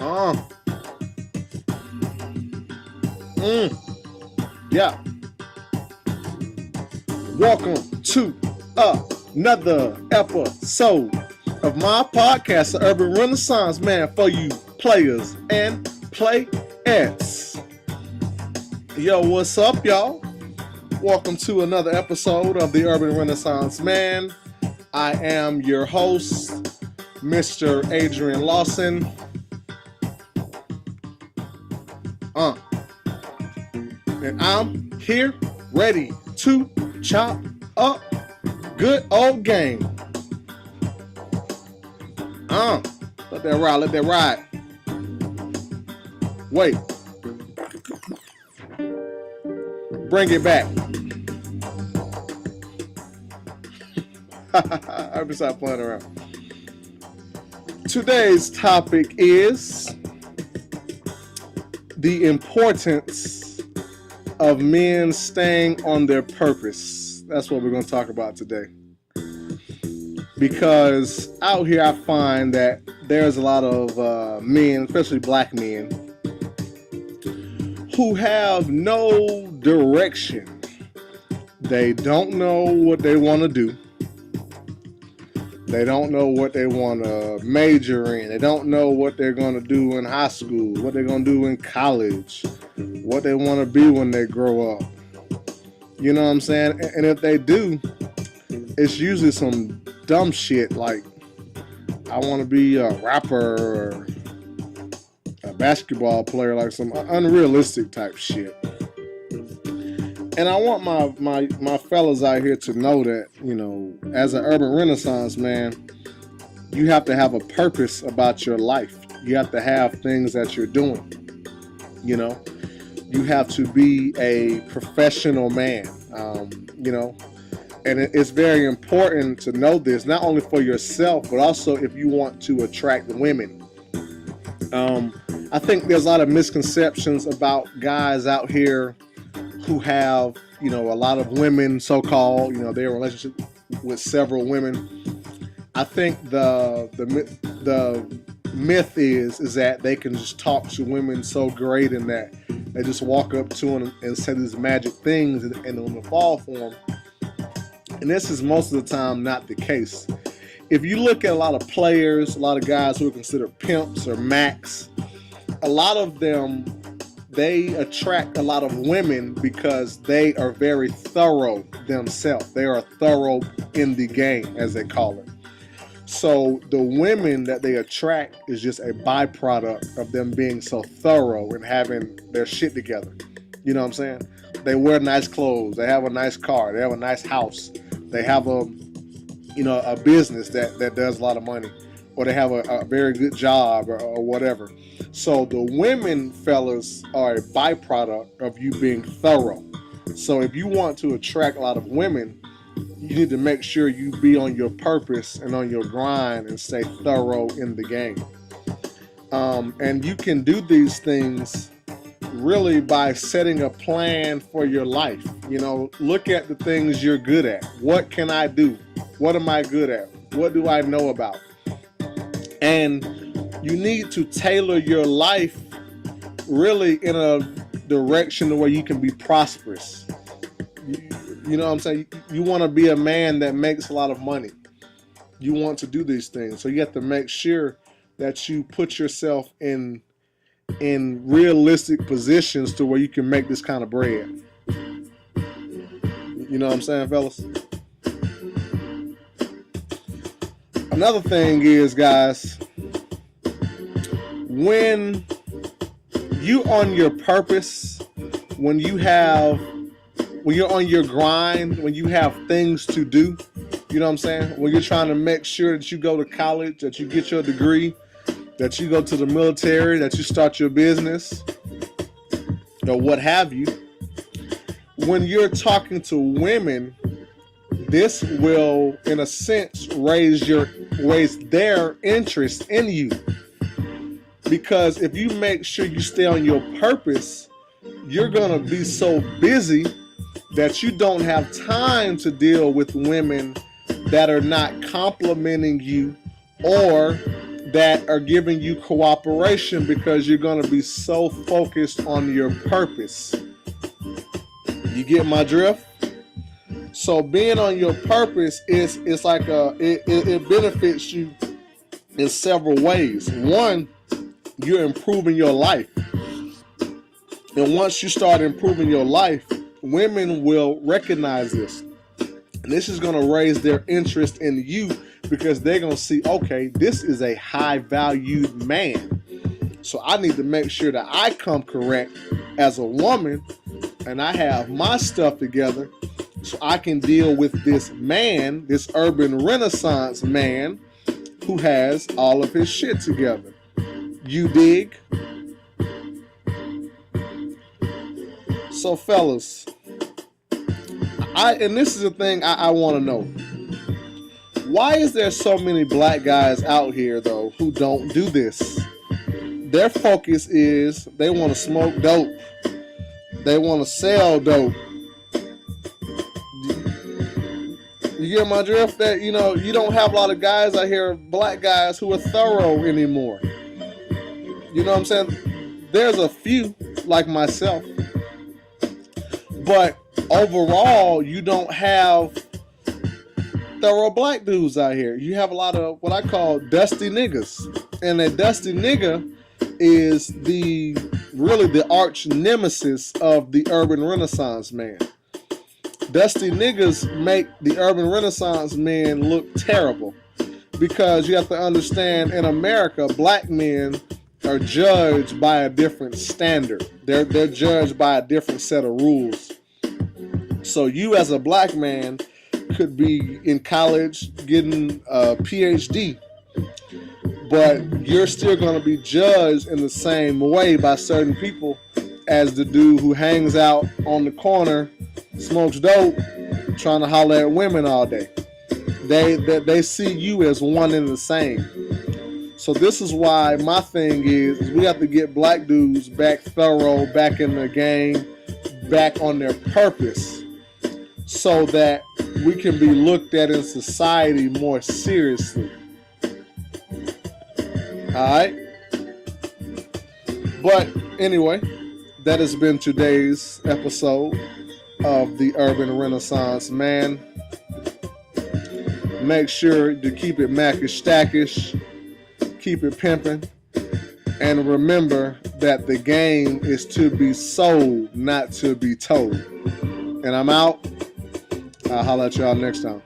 Uh, yeah. Welcome to another episode of my podcast, The Urban Renaissance Man, for you players and playettes. Yo, what's up, y'all? Welcome to another episode of The Urban Renaissance Man. I am your host, Mr. Adrian Lawson. And I'm here ready to chop up good old game. Let that ride. Wait. Bring it back. I'm just not playing around. Today's topic is the importance of men staying on their purpose. That's what we're going to talk about today. Because out here I find that there's a lot of men, especially black men, who have no direction. They don't know what they want to do. They don't know what they want to major in. They don't know what they're going to do in high school, what they're going to do in college, what they want to be when they grow up. You know what I'm saying? And if they do, it's usually some dumb shit like, I want to be a rapper or a basketball player, like some unrealistic type shit. And I want my fellas out here to know that, you know, as an urban renaissance man, you have to have a purpose about your life. You have to have things that you're doing. You know, you have to be a professional man, you know, and it's very important to know this, not only for yourself, but also if you want to attract women. I think there's a lot of misconceptions about guys out here who have, you know, a lot of women, so-called, you know, they're in a relationship with several women. I think the myth is that they can just talk to women so great and that they just walk up to them and say these magic things and the women fall for them. And this is most of the time not the case. If you look at a lot of players, a lot of guys who are considered pimps or max, a lot of them, they attract a lot of women because they are very thorough themselves. They are thorough in the game, as they call it. So the women that they attract is just a byproduct of them being so thorough and having their shit together. You know what I'm saying? They wear nice clothes. They have a nice car. They have a nice house. They have a business that does a lot of money, or they have a very good job or whatever. So the women, fellas, are a byproduct of you being thorough. So if you want to attract a lot of women, you need to make sure you be on your purpose and on your grind and stay thorough in the game. And you can do these things really by setting a plan for your life. You know, look at the things you're good at. What can I do? What am I good at? What do I know about? And you need to tailor your life really in a direction where you can be prosperous. You know what I'm saying? You want to be a man that makes a lot of money. You want to do these things. So you have to make sure that you put yourself in realistic positions to where you can make this kind of bread. You know what I'm saying, fellas? Another thing is, guys, when you on your purpose, when you're on your grind, when you have things to do, you know what I'm saying? When you're trying to make sure that you go to college, that you get your degree, that you go to the military, that you start your business, or what have you. When you're talking to women, this will, in a sense, raise their interest in you. Because if you make sure you stay on your purpose, you're going to be so busy that you don't have time to deal with women that are not complimenting you or that are giving you cooperation because you're going to be so focused on your purpose. You get my drift? So being on your purpose is like it benefits you in several ways. One, you're improving your life. And once you start improving your life, women will recognize this. And this is going to raise their interest in you because they're going to see, okay, this is a high valued man. So I need to make sure that I come correct as a woman and I have my stuff together so I can deal with this man, this urban renaissance man who has all of his shit together. You dig? So fellas, and this is the thing I want to know. Why is there so many black guys out here, though, who don't do this? Their focus is they want to smoke dope. They want to sell dope. You get my drift? That, you know, you don't have a lot of guys out here, black guys, who are thorough anymore. You know what I'm saying? There's a few, like myself. But overall, you don't have thorough black dudes out here. You have a lot of what I call dusty niggas. And a dusty nigga is really the arch nemesis of the urban renaissance man. Dusty niggas make the urban renaissance men look terrible because you have to understand, in America, black men are judged by a different standard. They're judged by a different set of rules. So you as a black man could be in college getting a PhD, but you're still going to be judged in the same way by certain people as the dude who hangs out on the corner, smokes dope, trying to holler at women all day. They see you as one and the same. So this is why my thing is we have to get black dudes back thorough, back in the game, back on their purpose, so that we can be looked at in society more seriously. Alright? But anyway, that has been today's episode of the Urban Renaissance Man. Make sure to keep it Mackish Stackish, keep it pimping, and remember that the game is to be sold, not to be told. And I'm out. I'll holler at y'all next time.